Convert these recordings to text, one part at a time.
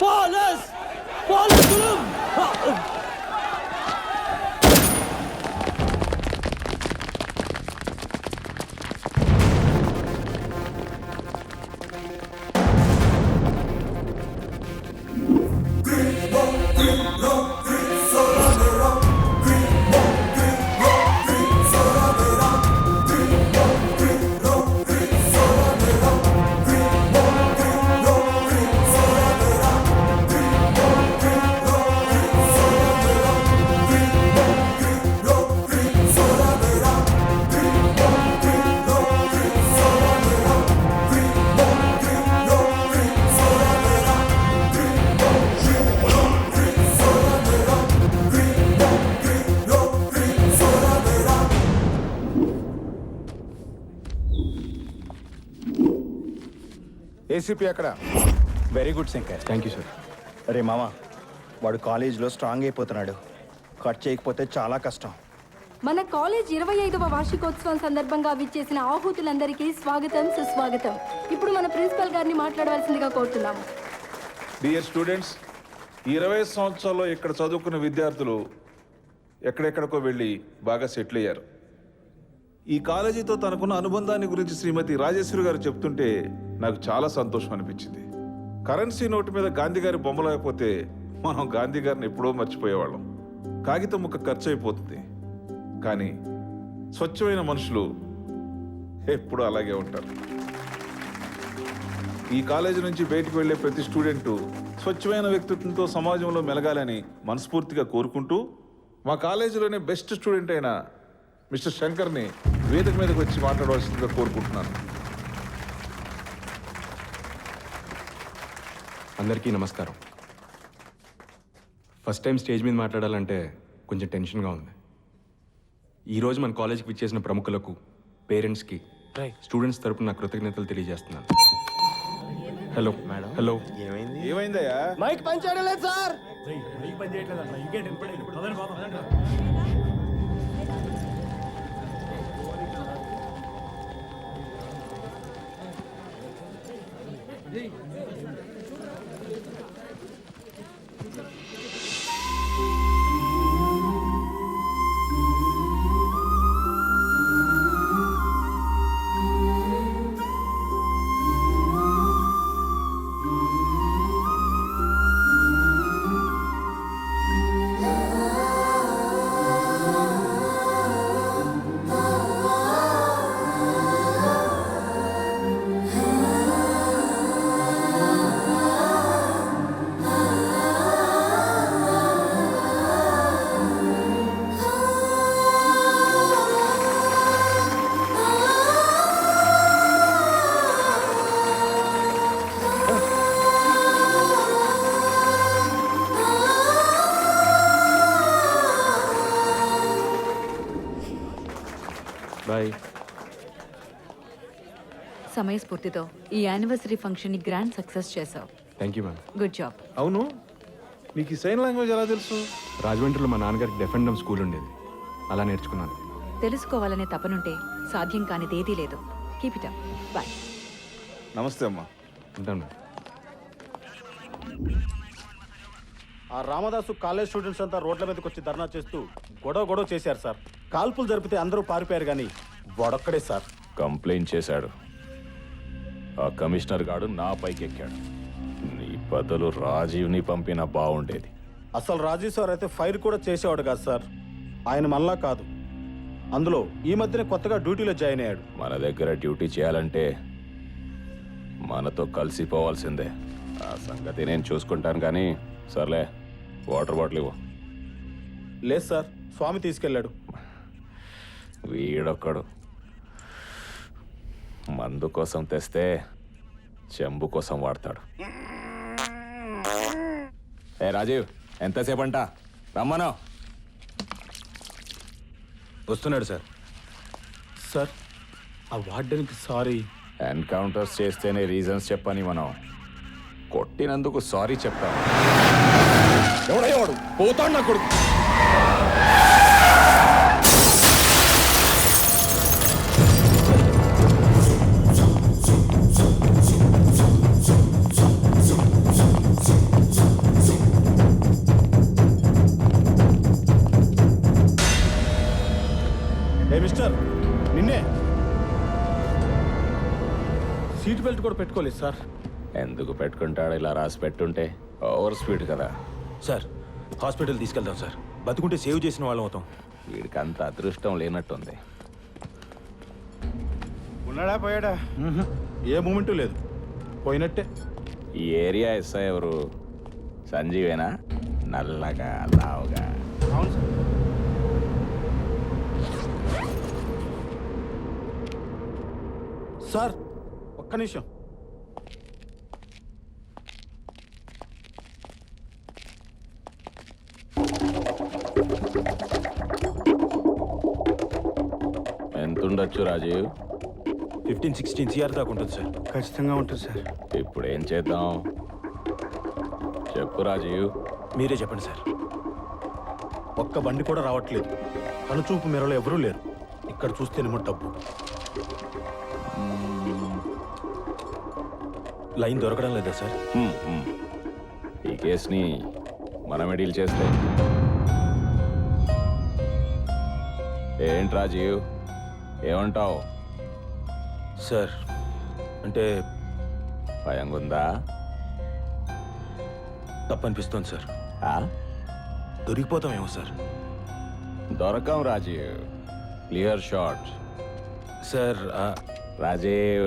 పోలీసులు! ఏసీపీ అక్కడ. Very good Shankar. Thank you sir. అరే మామ, వాడు కాలేజీలో స్ట్రాంగ్ అయిపోతున్నాడు. కట్ చేయకపోతే చాలా కష్టం. మన కాలేజ్ 25వ వార్షికోత్సవం సందర్భంగా విచ్చేసిన ఆహుతులందరికీ స్వాగతం, సుస్వాగతం. ఇప్పుడు మన ప్రిన్సిపల్ గారిని మాట్లాడవలసిందిగా కోరుతున్నాము. డియర్ స్టూడెంట్స్, 20 సంవత్సరాల్లో ఇక్కడ చదువుకున్న విద్యార్థులు ఎక్కడెక్కడికో వెళ్ళి బాగా సెటిల్ అయ్యారు. ఈ కాలేజీతో తనకున్న అనుబంధాన్ని గురించి శ్రీమతి రాజేశ్వరి గారు చెప్తుంటే నాకు చాలా సంతోషం అనిపించింది. కరెన్సీ నోటు మీద గాంధీ గారి బొమ్మ లేకపోతే మనం గాంధీ గారిని ఎప్పుడో మర్చిపోయేవాళ్ళం. కాగితం ముక్క ఖర్చు అయిపోతుంది, కానీ స్వచ్ఛమైన మనుషులు ఎప్పుడూ అలాగే ఉంటారు. ఈ కాలేజీ నుంచి బయటికి వెళ్లే ప్రతి స్టూడెంటు స్వచ్ఛమైన వ్యక్తిత్వంతో సమాజంలో మెలగాలని మనస్ఫూర్తిగా కోరుకుంటూ, మా కాలేజీలోనే బెస్ట్ స్టూడెంట్ అయిన మిస్టర్ శంకర్ని వేదిక మీదకి వచ్చి మాట్లాడవలసిందిగా కోరుకుంటున్నాను. అందరికీ నమస్కారం. ఫస్ట్ టైం స్టేజ్ మీద మాట్లాడాలంటే కొంచెం టెన్షన్గా ఉంది. ఈరోజు మన కాలేజీకి విచ్చేసిన ప్రముఖులకు, పేరెంట్స్కి, స్టూడెంట్స్ తరపున నా కృతజ్ఞతలు తెలియజేస్తున్నాను. Hello madam. హలో. ఏమైందయ్యా? మైక్ పనిచేయడం లేదు సార్. బాయ్. సమయస్ఫూర్తితో ఈ యానివర్సరీ ఫంక్షన్ని గ్రాండ్ సక్సెస్ చేశావు. Thank you ma'am. Good job. అవును, నీకు ఈ సైన్ లాంగ్వేజ్ ఎలా తెలుసు? రాజమండ్రిలో మా నాన్నగారికి డెఫ్ అండ్ డమ్ స్కూల్ ఉండేది, అలా నేర్చుకున్నాను. తెలుసుకోవాలనే తపనుంటే సాధ్యం కానిదేదీ లేదు. Keep it up. బాయ్. నమస్తే అమ్మా. ఉంటాను మ్యామ్. ఆ రామదాసు కాలేజ్ స్టూడెంట్స్ అంతా రోడ్ల మీదకి వచ్చి ధర్నా చేస్తూ గొడవ చేశారు సార్. కాల్పులు జరిపితే అందరూ పారిపోయారు, కానీ వాడొక్కడే సార్ కంప్లైంట్ చేశాడు. ఆ కమిషనర్ గాడు నా పైకి ఎక్కాడు. నీ బదులు రాజీవ్ని పంపినా బాగుండేది. అసలు రాజీవ్ సార్ అయితే ఫైర్ కూడా చేసేవాడు కాదు సార్. ఆయన మళ్ళా కాదు, అందులో ఈ మధ్యనే కొత్తగా డ్యూటీలో జాయిన్ అయ్యాడు. మన దగ్గర డ్యూటీ చేయాలంటే మనతో కలిసిపోవాల్సిందే. ఆ సంగతి నేను చూసుకుంటాను, కానీ సర్లే, వాటర్ బాటిల్ ఇవ్వు. లేదు సార్, స్వామి తీసుకెళ్ళాడు. వీడొక్కడు మందు కోసం తెస్తే చెంబు కోసం వాడతాడు. ఏ రాజీవ్, ఎంతసేపు అంట? రమ్మను. వస్తున్నాడు సార్. సార్, ఆ వార్డెన్కి సారీ. ఎన్కౌంటర్స్ చేస్తేనే రీజన్స్ చెప్పని మనం కొట్టినందుకు సారీ చెప్తాం. ఎవడయ్యాడు? పోతాడు నా కొడుకు. బెల్ట్ కూడా పెట్టుకోలేదు సార్. ఎందుకు పెట్టుకుంటాడు? ఇలా రాసి పెట్టుంటే ఓవర్ స్పీడ్ కదా. సార్ హాస్పిటల్ తీసుకెళ్దాం సార్, బతుకుంటే సేవ్ చేసిన వాళ్ళం అవుతాం. వీడికి అంత అదృష్టం లేనట్టుంది. ఉన్నాడా పోయాడా? ఏ మూమెంటు లేదు, పోయినట్టే. ఈ ఏరియా ఎస్ఐ ఎవరు? సంజీవేనా? నల్లగా లావుగా. అవును సార్. సార్ ఒక్క నిమిషం. ఎంత ఉండొచ్చు రాజీవ్? 15-16 CR దాకా ఉంటుంది సార్. ఖచ్చితంగా ఉంటుంది సార్. ఇప్పుడు ఏం చేద్దాం చెప్పు రాజీవ్. మీరే చెప్పండి సార్. ఒక్క బండి కూడా రావట్లేదు. కనుచూపు మేరలో ఎవరూ లేరు. ఇక్కడ చూస్తేనేమో డబ్బు. లైన్ దొరకడం లేదా సార్? ఈ కేసుని మనమే డీల్ చేస్తే. ఏంటి రాజీవ్, ఏమంటావు? సార్ అంటే భయంగా ఉందా? తప్పనిపిస్తోంది సార్. ఆ? దొరికిపోతామేమో సార్. దొరకం Rajiv, clear shot. Sir Rajiv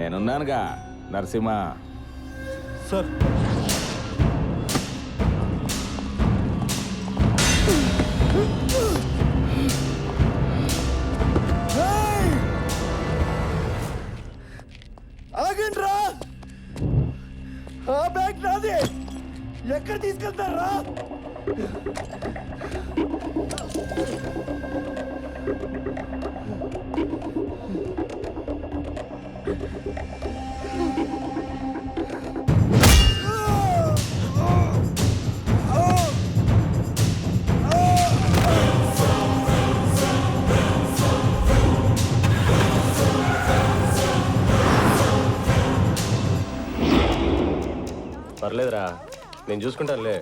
నేనున్నానుగా, నరసింహ. సార్ ఆగండ్రా, ఆ బ్యాగ్ నాది. ఎక్కడ తీసుకెళ్తారా? పర్లేదురా, నేను చూసుకుంటానులే.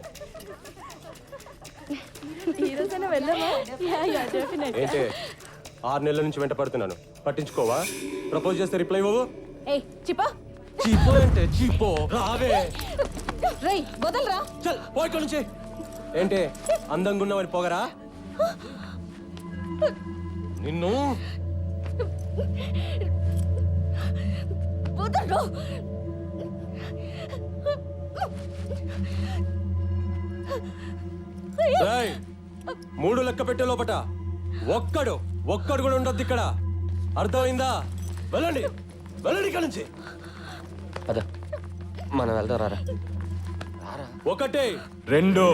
ఏంటి 6 నెలల నుంచి వెంట పడుతున్నాను, పట్టించుకోవా? ప్రపోజ్ చేస్తే రిప్లై ఇవ్వవు. చీపో అంటే చీపో. రావే. చల్ పో ఇక్కడి నుంచి. ఏంటి అందంగా ఉన్నావని పోగరా? నిన్ను రేయ్, 3 లెక్క పెట్టే లోపట ఒక్కడు కూడా ఉండొద్దు ఇక్కడ, అర్థమైందా? వెళ్ళండి వెళ్ళండి ఇక్కడ నుంచి. మనం వెళ్దాం రారా. 1 2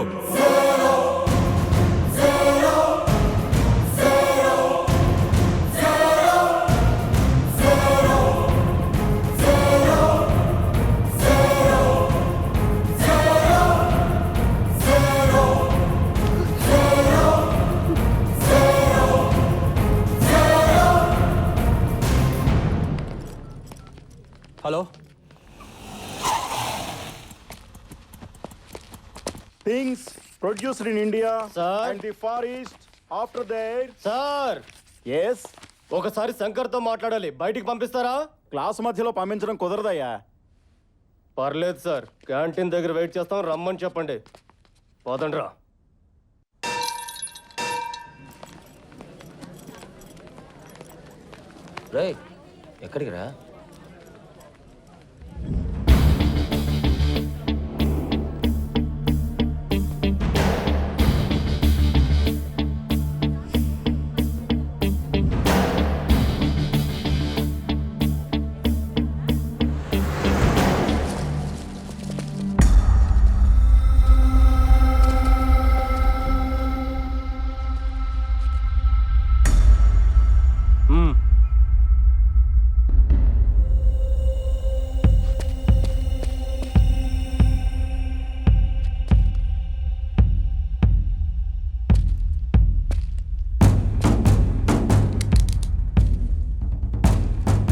hello. Things produced in India Sir. And the far east after there. Sir yes, ఒకసారి శంకర్తో మాట్లాడాలి, బయటికి పంపిస్తారా? క్లాస్ మధ్యలో పంపించడం కుదరదయ్యా. పర్లేదు సార్, క్యాంటీన్ దగ్గర వెయిట్ చేస్తాం, రమ్మని చెప్పండి. పోదండ్రా. రేయ్, ఎక్కడికి రా?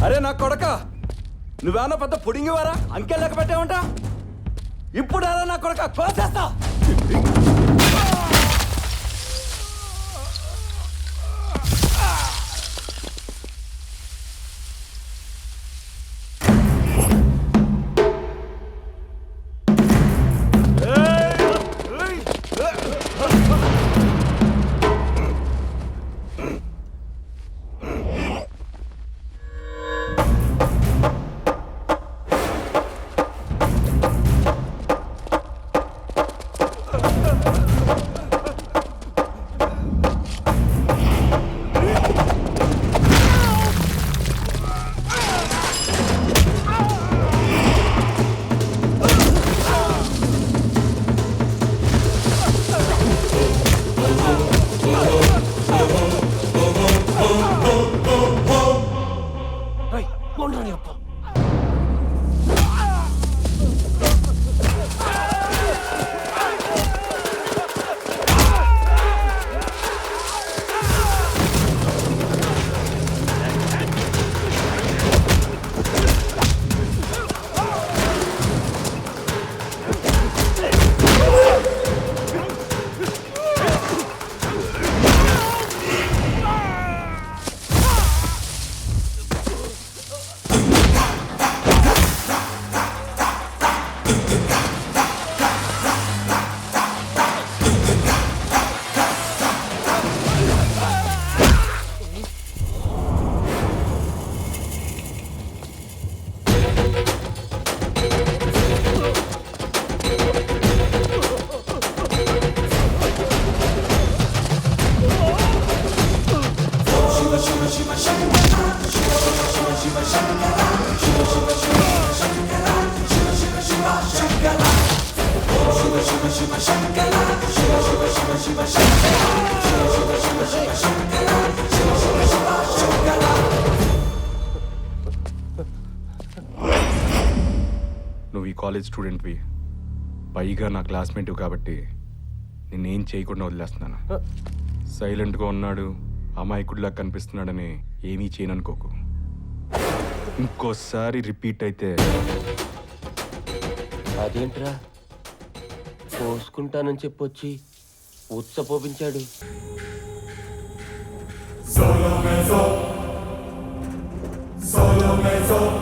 అరే నా కొడక, నువ్వేమన్నా పెద్ద పుడింగివారా? అంకెల్ లెక్క పెట్టావంట. ఇప్పుడు అలా నా కొడక కోసేస్తా. నువ్వు ఈ కాలేజ్ స్టూడెంట్వి, పైగా నా క్లాస్మేట్ కాబట్టి నిన్నేం చేయకుండా వదిలేస్తున్నాను. సైలెంట్గా ఉన్నాడు, అమాయకుడిలా కనిపిస్తున్నాడని ఏమీ చేయననుకోకు. ఇంకోసారి రిపీట్ అయితే అదేంట్రా పోసుకుంటానని చెప్పొచ్చి ఉచ్చపోపించాడు. Solo mezzo